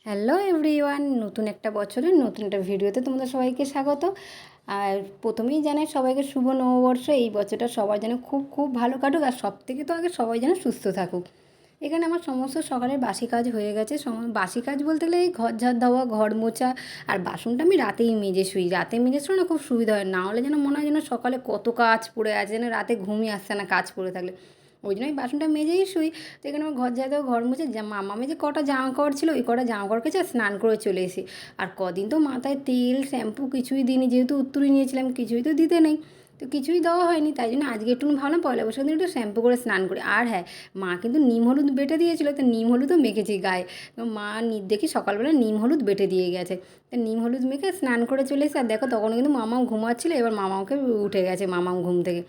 Hello everyone, নতুন একটা বছরের নতুন একটা ভিডিওতে তোমাদের সবাইকে স্বাগত। আর প্রথমেই জানাই সবাইকে শুভ নববর্ষ। এই বছরটা সবার যেন খুব খুব ভালো কাটুক, আর সব থেকে তো আগে সবাই যেন সুস্থ থাকুক। এখানে আমার সমস্ত সকালের বাসি কাজ হয়ে গেছে। বাসি কাজ বলতে গেলে এই ঘর ঝাড় দেওয়া, ঘর মোছা, আর বাসনটা আমি রাতেই মেজে শুই। রাতে মেজে শুই না, খুব সুবিধা হয়, না হলে যেন মনে হয় যেন সকালে কত কাজ পড়ে আছে, যেন রাতে ঘুমই আসছে না কাজ পড়ে থাকলে। ওই জন্য আমি বাসনটা মেজেই শুই। তো এখানে আমার ঘর ঝাড় দেওয়া, ঘর মুছে, মামা যে কটা জামা কাপড় ছিল ওই কটা জামা কাপড় কেচে স্নান করে চলে এসি। আর কদিন তো মাথায় তেল শ্যাম্পু কিছুই দিইনি, যেহেতু উত্তরে নিয়েছিলাম কিছুই তো দিতে নেই, তো কিছুই দেওয়া হয়নি। তাই জন্য আজকে একটু ভাবলাম পয়লা বৈশাখ দিন একটু শ্যাম্পু করে স্নান করি। আর হ্যাঁ, মা কিন্তু নিম হলুদ বেটে দিয়েছিলো, তো নিম হলুদও মেখেছি গায়ে। তো মা দেখি সকালবেলা নিম হলুদ বেটে দিয়ে গেছে, তো নিম হলুদ মেখে স্নান করে চলে এসে। আর দেখো তখন কিন্তু মামাও ঘুমাচ্ছিলো, এবার মামাকে উঠে গেছে মামাও ঘুম থেকে।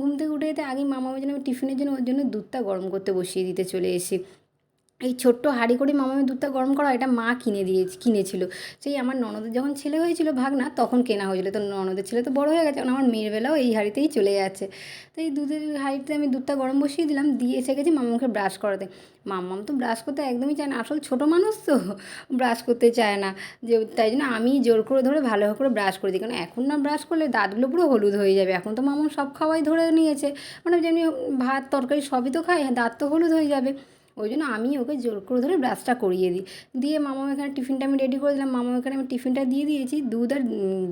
ঘুম থেকে উঠে যেতে আগেই মামার জন্য টিফিনের জন্য ওর জন্য দুধটা গরম করতে বসিয়ে দিতে চলে এসেছি। এই ছোট্ট হাঁড়ি করে মামামের দুধটা গরম করা, এটা মা কিনেছিল। সেই আমার ননদের যখন ছেলে হয়েছিল ভাগনা, তখন কেনা হয়েছিল। তো ননদের ছেলে তো বড় হয়ে গেছে, এখন আমার মেয়ের বেলাও এই হাঁড়িতেই চলে যাচ্ছে। তো এই দুধের হাঁড়িতে আমি দুধটা গরম বসিয়ে দিলাম, দিয়ে এসে গেছি মামাকে ব্রাশ করাতে। মাম্মাম তো ব্রাশ করতে একদমই চায় না, আসল ছোটো মানুষ তো ব্রাশ করতে চায় না। যে তাই জন্য আমি জোর করে ধরে ভালো করে ব্রাশ করে দিই, কারণ এখন না ব্রাশ করলে দাঁতগুলো পুরো হলুদ হয়ে যাবে। এখন তো মামাম সব খাওয়াই ধরে নিয়েছে, মানে যেমনি ভাত তরকারি সবই তো খায়, দাঁত তো হলুদ হয়ে যাবে। ওই জন্য আমি ওকে জোর করে ধরে ব্রাশটা করিয়ে দিই। দিয়ে মামাম এখানে টিফিনটা আমি রেডি করে দিলাম। মামাম এখানে আমি টিফিনটা দিয়ে দিয়েছি দুধ আর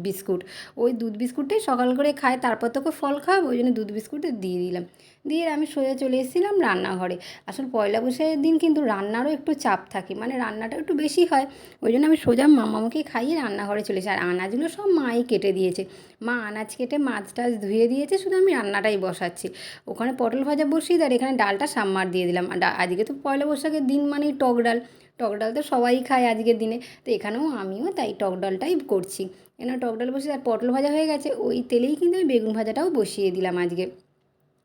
বিস্কুট। ওই দুধ বিস্কুটটাই সকাল করে খায়, তারপর তোকে ফল খাওয়াবো, ওই জন্য দুধ বিস্কুটটা দিয়ে দিলাম। দিয়ে আমি সোজা চলে এসেছিলাম রান্নাঘরে। আসলে পয়লা বৈশাখের দিন কিন্তু রান্নারও একটু চাপ থাকে, মানে রান্নাটা একটু বেশি হয়। ওই জন্য আমি সোজা মামাকে খাইয়ে রান্নাঘরে চলে এসেছি। আর আনাজগুলো সব মাই কেটে দিয়েছে। মা আনাজ কেটে মাছ টাছ ধুয়ে দিয়েছে, শুধু আমি রান্নাটাই বসাচ্ছি। ওখানে পটল ভাজা বসিয়ে দিয়ে আর এখানে ডালটা সাম্বার দিয়ে দিলাম। আর আজকে তো পয়লা বৈশাখের দিন মানেই টক ডাল। টক ডাল তো সবাই খায় আজকের দিনে, তো এখানেও আমিও তাই টক ডালটাই করছি। এখানে টক ডাল বসিয়ে আর পটল ভাজা হয়ে গেছে, ওই তেলেই কিন্তু আমি বেগুন ভাজাটাও বসিয়ে দিলাম আজকে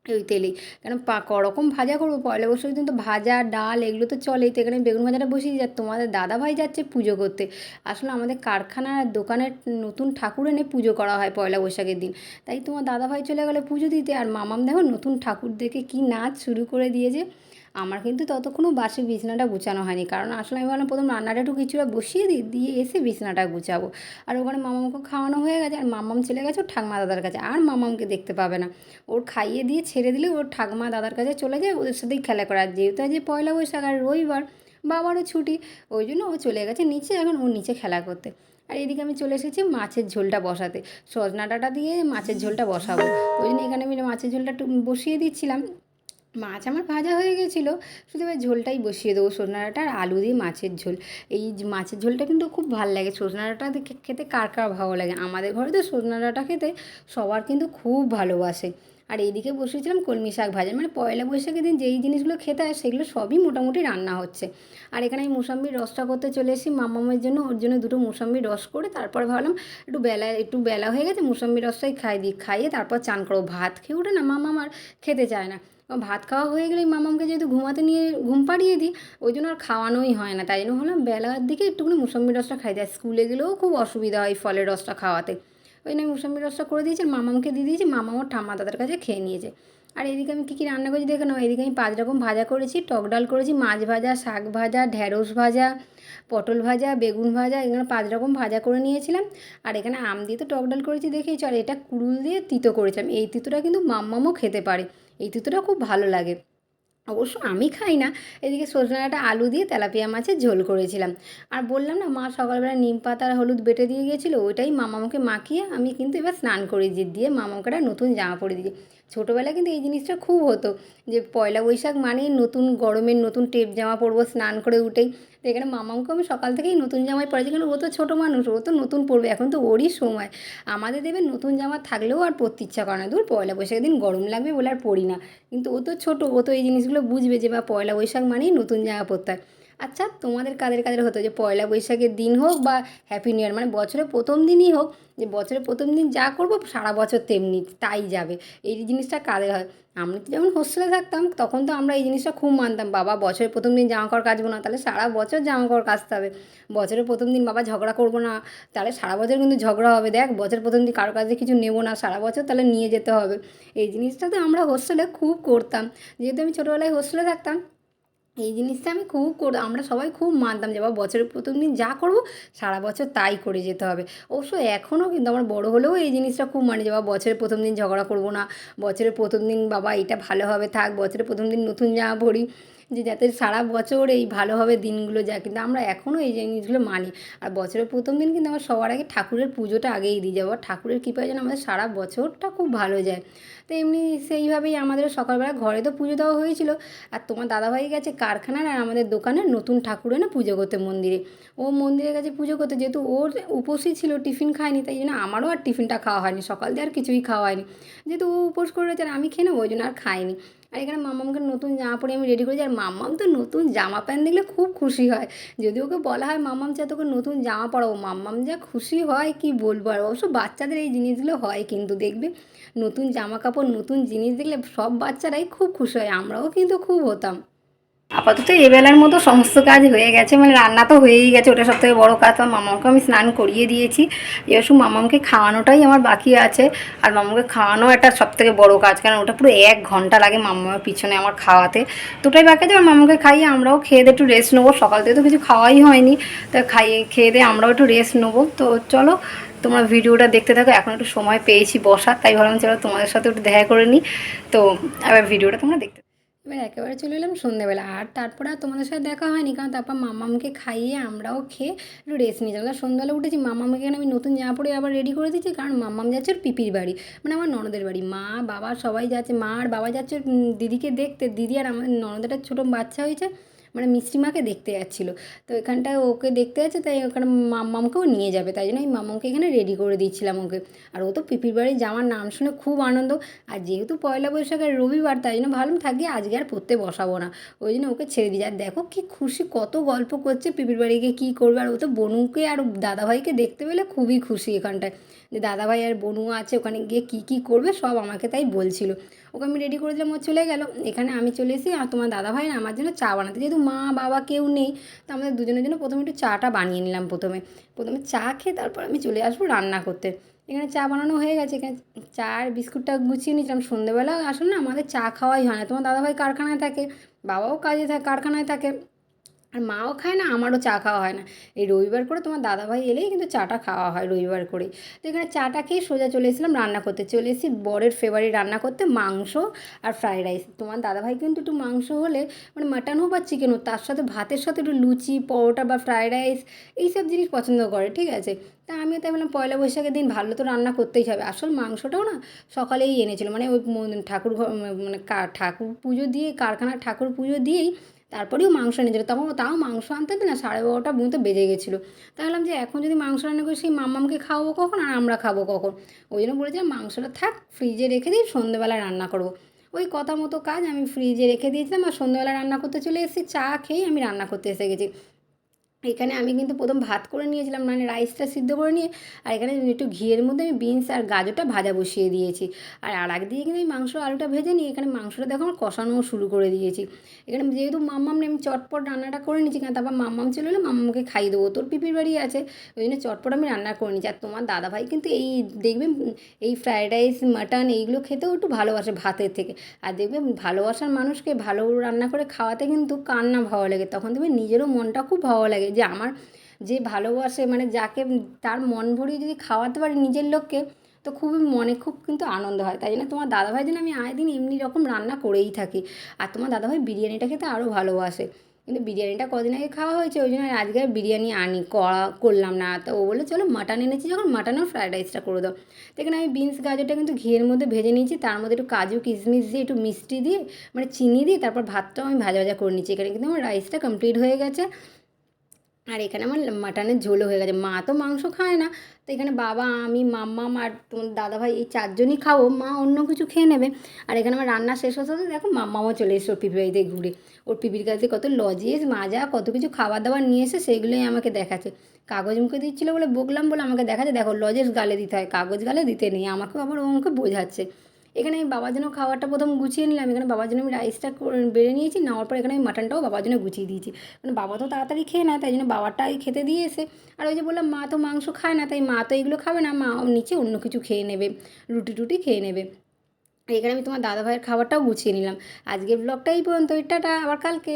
ওই তেলেই। কেন রকম ভাজা করবো পয়লা বৈশাখের দিন, তো ভাজা ডাল এগুলো তো চলেই। তো এখানে বেগুন ভাজাটা বসিয়ে দিই। আর তোমাদের দাদাভাই যাচ্ছে পুজো করতে। আসলে আমাদের কারখানার দোকানের নতুন ঠাকুর এনে পুজো করা হয় পয়লা বৈশাখের দিন, তাই তোমার দাদাভাই চলে গেলে পুজো দিতে। আর মামাম দেখো নতুন ঠাকুর দেখে কী নাচ শুরু করে দিয়েছে। আমার কিন্তু ততক্ষণও বাসি বিছানাটা গুছানো হয়নি, কারণ আসলে আমি ভাবলাম প্রথম রান্নাটা একটু কিছুটা বসিয়ে দিই, দিয়ে এসে বিছানাটা গুছাবো। আর ওখানে মামামকে খাওয়ানো হয়ে গেছে, আর মামাম চলে গেছে ওর ঠাকমা দাদার কাছে, আর মামামকে দেখতে পাবে না। ওর খাইয়ে দিয়ে ছেড়ে দিলে ওর ঠাকমা দাদার কাছে চলে যায়, ওদের সাথেই খেলা করে। আর যেহেতু আজ পয়লা বৈশাখ আর রবিবার, বাবারও ছুটি, ওই জন্য ও চলে গেছে নিচে, এখন ও নিচে খেলা করতে। আর এদিকে আমি চলে এসেছি মাছের ঝোলটা বসাতে। সজনা ডাঁটা দিয়ে মাছের ঝোলটা বসাবো, ওই জন্য এখানে আমি মাছের ঝোলটা একটু বসিয়ে দিচ্ছিলাম। মাছ আমার ভাজা হয়ে গেছিলো, শুধু এবার ঝোলটাই বসিয়ে দেবো, সজনা ডাঁটা আর আলু দিয়ে মাছের ঝোল। এই মাছের ঝোলটা কিন্তু খুব ভালো লাগে। সজনা ডাঁটা খেতে কার কার ভালো লাগে, আমাদের ঘরে তো সজনা ডাঁটা খেতে সবার কিন্তু খুব ভালোবাসে। আর এইদিকে বসেছিলাম কলমি শাক ভাজা, মানে পয়লা বৈশাখের দিন যেই জিনিসগুলো খেতে হয় সেগুলো সবই মোটামুটি রান্না হচ্ছে। আর এখানে আমি মুসাম্বির রসটা করতে চলে এসেছি মামামের জন্য, ওর জন্য দুটো মুসাম্বির রস করে তারপরে ভাবলাম একটু বেলা হয়ে গেছে, মুসাম্বির রসটাই খাইয়ে তারপর চান করবো। ভাত খেয়ে উঠে না মামাম আর খেতে চায় না। ভাত খাওয়া হয়ে গেলেই মামামকে যেহেতু ঘুম পাড়িয়ে দিই, ওই জন্য আর খাওয়ানোই হয় না। তাই জন্য হলাম বেলার দিকে একটুখানি মুসাম্বির রসটা খাই দেয়, স্কুলে গেলেও খুব অসুবিধা হয় ফলের রসটা খাওয়াতে। ওই জন্য মুসাম্বির রসটা করে দিয়েছি, আর মামামকে দিয়ে দিয়েছি, মামা ওর ঠাম্মা দাদার কাছে খেয়ে নিয়েছে। আর এদিকে আমি কী কী রান্না করেছি দেখে নাও। এদিকে আমি 5 রকম ভাজা করেছি, টক ডাল করেছি, মাছ ভাজা, শাক ভাজা, ঢ্যাঁড়স ভাজা, পটল ভাজা, বেগুন ভাজা, এগুলো 5 রকম ভাজা করে নিয়েছিলাম। আর এখানে আম দিয়ে তো টক ডাল করেছি দেখেইছো, আর এটা কুড়ুল দিয়ে তিতো করেছিলাম। এই তিতোটা কিন্তু মাম্মামও খেতে পারে, এই তিতোটা খুব ভালো লাগে। অবশ্য আমি খাই না। এদিকে সজনে ডাঁটা আলু দিয়ে তেলাপিয়া মাছের ঝোল করেছিলাম। আর বললাম না মা সকালবেলা নিম পাতা আর হলুদ বেটে দিয়ে গিয়েছিলো, ওইটাই মামাকে মাখিয়ে আমি কিন্তু এবার স্নান করিয়ে দিয়ে মামাকে একটা নতুন জামা পরে দিয়েছি। ছোটোবেলায় কিন্তু এই জিনিসটা খুব হতো, যে পয়লা বৈশাখ মানেই নতুন গরমের নতুন টেপ জামা পরবো স্নান করে উঠেই। তো এখানে মামাকে আমি সকাল থেকেই নতুন জামাই পরেছি, কারণ ও তো ছোটো মানুষ, ও তো নতুন পরবে, এখন তো ওরই সময়। আমাদের দেবে নতুন জামা থাকলেও আর পরতে ইচ্ছা করে না, দূর পয়লা বৈশাখের দিন গরম লাগবে বলে আর পরি না। কিন্তু ও তো ছোটো, ও তো এই জিনিসগুলো বুঝবে যে বা পয়লা বৈশাখ মানেই নতুন জামা পরতে হয়। আচ্ছা, তোমাদের কাদের কাদের হতো যে পয়লা বৈশাখের দিন হোক বা হ্যাপি নিউ ইয়ার, মানে বছরের প্রথম দিনই হোক, যে বছরের প্রথম দিন যা করবো সারা বছর তেমনি তাই যাবে, এই জিনিসটা কাদের হয়? আমি তো যখন হোস্টেলে থাকতাম তখন তো আমরা এই জিনিসটা খুব মানতাম, বাবা বছরের প্রথম দিন জামা কাপড় কাচবো না, তাহলে সারা বছর জামা কাপড় কাচতে হবে। বছরের প্রথম দিন বাবা ঝগড়া করবো না, তাহলে সারা বছর কিন্তু ঝগড়া হবে। দেখ বছরের প্রথম দিন কারো কাছে কিছু নেবো না, সারা বছর তাহলে নিয়ে যেতে হবে। এই জিনিসটা তো আমরা হোস্টেলে খুব করতাম, যেহেতু আমি ছোটোবেলায় হোস্টেলে থাকতাম। এই জিনিসটা আমি আমরা সবাই খুব মানতাম যে বাবা বছরের প্রথম দিন যা করব সারা বছর তাই করে যেতে হবে। অবশ্য এখনও কিন্তু আমার বড় হলেও এই জিনিসটা খুব মানি যে বাবা বছরের প্রথম দিন ঝগড়া করব না, বছরের প্রথম দিন বাবা এটা ভালোভাবে থাক, বছরের প্রথম দিন নতুন জামা পরি, যে যাতে সারা বছর এই ভালোভাবে দিনগুলো যায়। কিন্তু আমরা এখনও এই জিনিসগুলো মানি। আর বছরের প্রথম দিন কিন্তু আমরা সবার আগে ঠাকুরের পুজোটা আগেই দিই যাবো, ঠাকুরের কৃপায় যেন আমাদের সারা বছরটা খুব ভালো যায়। তো এমনি সেইভাবেই আমাদের সকালবেলা ঘরে তো পুজো দেওয়া হয়েছিল, আর তোমার দাদাভাই গেছে কারখানার আর আমাদের দোকানের নতুন ঠাকুর এনে পুজো করতে মন্দিরে। ও মন্দিরে গেছে পুজো করতে, যেহেতু ওর উপোসই ছিল, টিফিন খায়নি, তাই জন্য আমারও আর টিফিনটা খাওয়া হয়নি, সকাল দিয়ে আর কিছুই খাওয়া হয়নি। যেহেতু ও উপোস করে রয়েছে আর আমি খেয়ে নেবো, ওই জন্য আর খাইনি। আর এখানে মাম্মামকে নতুন জামা পরে আমি রেডি করেছি, আর মাম্মাম তো নতুন জামা প্যান্ট দেখলে খুব খুশি হয়। যদি ওকে বলা হয় মাম্মাম চা তোকে নতুন জামা পরাবো, মাম্মাম যা খুশি হয় কি বলবো। আর অবশ্য বাচ্চাদের এই জিনিসগুলো হয় কিন্তু দেখবে, নতুন জামা কাপড় নতুন জিনিস দেখলে সব বাচ্চারাই খুব খুশি হয়, আমরাও কিন্তু খুব হতাম। আপাতত এবেলার মতো সমস্ত কাজ হয়ে গেছে, মানে রান্না তো হয়েই গেছে, ওটা সবথেকে বড়ো কাজ। আমার মামাকে আমি স্নান করিয়ে দিয়েছি, এবার শুধু মামাকে খাওয়ানোটাই আমার বাকি আছে। আর মামাকে খাওয়ানো একটা সবথেকে বড়ো কাজ, কারণ ওটা পুরো 1 ঘন্টা লাগে মামার পিছনে আমার খাওয়াতে। দুটোই বাকি আছে, আর মামাকে খাইয়ে আমরাও খেয়ে দিয়ে একটু রেস্ট নেবো। সকাল থেকে তো কিছু খাওয়াই হয়নি, তা খেয়ে দিয়ে আমরাও একটু রেস্ট নেবো। তো চলো তোমরা ভিডিওটা দেখতে থাকো, এখন একটু সময় পেয়েছি বসার, তাই ভাবলাম চলো তোমাদের সাথে একটু দেখা করে নিই। তো এবার ভিডিওটা তোমরা দেখতে, এবার একেবারে চলে এলাম সন্ধ্যেবেলা। আর তারপরে আর তোমাদের সাথে দেখা হয়নি, কারণ তারপর মামামকে খাইয়ে আমরাও খেয়ে একটু রেস্ট নিয়েছিলাম। সন্ধ্যাবেলা উঠেছি, মামামকে এখানে আমি নতুন জামা পরে আবার রেডি করে দিচ্ছি, কারণ মামাম যাচ্ছে ওর পিপির বাড়ি, মানে আমার ননদের বাড়ি। মা বাবা সবাই যাচ্ছে, মা আর বাবা যাচ্ছে দিদিকে দেখতে, দিদি আর আমার ননদের একটা ছোটো বাচ্চা হয়েছে, মানে মিষ্টিমাকে দেখতে যাচ্ছিলো। তো এখানটায় ওকে দেখতে যাচ্ছে, তাই ওখানে মাম্মামকেও নিয়ে যাবে, তাই জন্য আমি মাম্মামকে এখানে রেডি করে দিচ্ছিলাম ওকে। আর ও তো পিপির বাড়ি যাওয়ার নাম শুনে খুব আনন্দ। আর যেহেতু পয়লা বৈশাখের রবিবার, তাই জন্য ভাবলাম থাকি আজকে আর পড়তে বসাবো না, ওই জন্য ওকে ছেড়ে দিই। আর দেখো কি খুশি, কত গল্প করছে পিপির বাড়ি গিয়ে কী করবে। আর ও তো বনুকে আর দাদাভাইকে দেখতে পেলে খুবই খুশি এখানটায়, যে দাদাভাই আর বনু আছে, ওখানে গিয়ে কী কী করবে সব আমাকে তাই বলছিল। ওকে আমি রেডি করে দিলাম, ও চলে গেল। এখানে আমি চলে এসেছি আর তোমার দাদাভাই না আমার জন্য চা বানাতে, যেহেতু মা বাবা কেউ নেই, তো আমাদের দুজনের জন্য প্রথমে একটু চাটা বানিয়ে নিলাম। প্রথমে চা খেয়ে তারপর আমি চলে আসবো রান্না করতে। এখানে চা বানানো হয়ে গেছে, এখানে চা আর বিস্কুটটা গুছিয়ে নিয়েছিলাম। সন্ধ্যেবেলা আসলে না আমাদের চা খাওয়াই হয় না, তোমার দাদাভাই কারখানায় থাকে, বাবাও কাজে থাকে, কারখানায় থাকে, আর মাও খায় না, আমারও চা খাওয়া হয় না। এই রবিবার করে তোমার দাদাভাই এলেই কিন্তু চাটা খাওয়া হয় রবিবার করেই। তো এখানে চাটা খেয়ে সোজা চলে এসেছিলাম রান্না করতে, চলে এসেছি বরের ফেভারিট রান্না করতে, মাংস আর ফ্রাইড রাইস। তোমার দাদাভাই কিন্তু একটু মাংস হলে, মানে মাটন হোক বা চিকেন হোক, তার সাথে ভাতের সাথে একটু লুচি পরোটা বা ফ্রাইড রাইস এইসব জিনিস পছন্দ করে, ঠিক আছে। তা আমিও তাই বললাম পয়লা বৈশাখের দিন ভালো তো রান্না করতেই হবে। আসল মাংসটাও না সকালেই এনেছিল, মানে ওই ঠাকুর ঘর, মানে ঠাকুর পুজো দিয়ে, কারখানার ঠাকুর পুজো দিয়েই তারপরেও মাংস এনেছিলো। তখন তাও মাংস আনতে না 12:30 পর্যন্ত বেজে গেছিলো। তাহলাম যে এখন যদি মাংস রান্না করি সেই মাম্মামকে খাওয়াবো কখন আর আমরা খাবো কখন। ওই জন্য বলেছিলাম মাংসটা থাক, ফ্রিজে রেখে দিই, সন্ধ্যেবেলায় রান্না করবো। ওই কথা মতো কাজ, আমি ফ্রিজে রেখে দিয়েছিলাম আর সন্ধ্যেবেলা রান্না করতে চলে এসেছি। চা খেয়েই আমি রান্না করতে এসে গেছি। এখানে আমি কিন্তু প্রথম ভাত করে নিয়েছিলাম, মানে রাইসটা সিদ্ধ করে নিয়ে, আর এখানে একটু ঘিয়ের মধ্যে আমি বিনস আর গাজরটা ভাজা বসিয়ে দিয়েছি। আর একদিকে কিন্তু আমি মাংস আলুটা ভেজে নিয়ে এখানে মাংসটা দেখো আমার কষানোও শুরু করে দিয়েছি। এখানে যেহেতু মাম্মাম নেই, আমি চটপট রান্নাটা করে নিচ্ছি, কারণ তারপর মাম্মাম চলে এলে মাম্মামকে খাইয়ে দেবো, তোর পিপির বাড়ি আছে, ওই জন্য চটপট আমি রান্না করে নিচ্ছি। আর তোমার দাদাভাই কিন্তু এই দেখবে এই ফ্রায়েড রাইস মাটন এইগুলো খেতেও একটু ভালোবাসে ভাতের থেকে। আর দেখবে ভালোবাসার মানুষকে ভালো রান্না করে খাওয়াতে কিন্তু কার না ভালো লাগে, তখন দেখবে নিজেরও মনটা খুব ভালো লাগে, যে আমার যে ভালোবাসে, মানে যাকে তার মন ভরিয়ে যদি খাওয়াতে পারি নিজের লোককে, তো খুবই মনে খুব কিন্তু আনন্দ হয়। তাই জন্য তোমার দাদাভাই জন্য আমি আয় দিন এমনি রকম রান্না করেই থাকি। আর তোমার দাদাভাই বিরিয়ানিটা খেতে আরও ভালোবাসে, কিন্তু বিরিয়ানিটা কদিন আগে খাওয়া হয়েছে, ওই জন্য আজকে আর বিরিয়ানি করলাম না। তো ও বলে চলো মাটন এনেছি যখন মাটনেও ফ্রায়েড রাইসটা করে দাও। তো এখানে আমি বিনস গাজরটা কিন্তু ঘিয়ের মধ্যে ভেজে নিয়েছি, তার মধ্যে একটু কাজু কিশমিশ দিয়ে একটু মিষ্টি দিয়ে, মানে চিনি দিয়ে তারপর ভাতটাও আমি ভাজা ভাজা করে নিচ্ছি। এখানে কিন্তু আমার রাইসটা কমপ্লিট হয়ে গেছে। আর এখানে আমার মাটনের ঝোলও হয়ে গেছে। মা তো মাংস খায় না, তো এখানে বাবা, আমি, মাম্মাম আর তোমার দাদাভাই এই 4জনই খাবো, মা অন্য কিছু খেয়ে নেবে। আর এখানে আমার রান্না শেষ হতে হতে দেখো মাম্মামও চলে এসেছে ওর পিপির বাড়িতে ঘুরে। ওর পিপির কাছে কত লজেস মাজা কত কিছু খাবার দাবার নিয়ে এসে সেগুলোই আমাকে দেখাচ্ছে। কাগজ মুখে দিচ্ছিলো বলে বকলাম বলে আমাকে দেখাচ্ছে, দেখো লজেস গালে দিতে হয়, কাগজ গালে দিতে নেই, আমাকেও আবার ও আমাকে বোঝাচ্ছে। এখানে আমি বাবার জন্য খাবারটা প্রথম গুছিয়ে নিলাম, এখানে বাবার জন্য আমি রাইসটা বেড়ে নিয়েছি, নেওয়ার পর এখানে আমি মাটনটাও বাবার জন্য গুছিয়ে দিয়েছি, মানে বাবা তো তাড়াতাড়ি খেয়ে নেয়, তাই জন্য বাবারটাই খেতে দিয়ে এসে। আর ওই যে বললাম মা তো মাংস খায় না, তাই মা তো এগুলো খাবে না, মা নিচে অন্য কিছু খেয়ে নেবে, রুটি টুটি খেয়ে নেবে। এখানে আমি তোমার দাদাভাইয়ের খাবারটাও গুছিয়ে নিলাম। আজকের ব্লগটা এই পর্যন্ত, টাটা, আবার কালকে।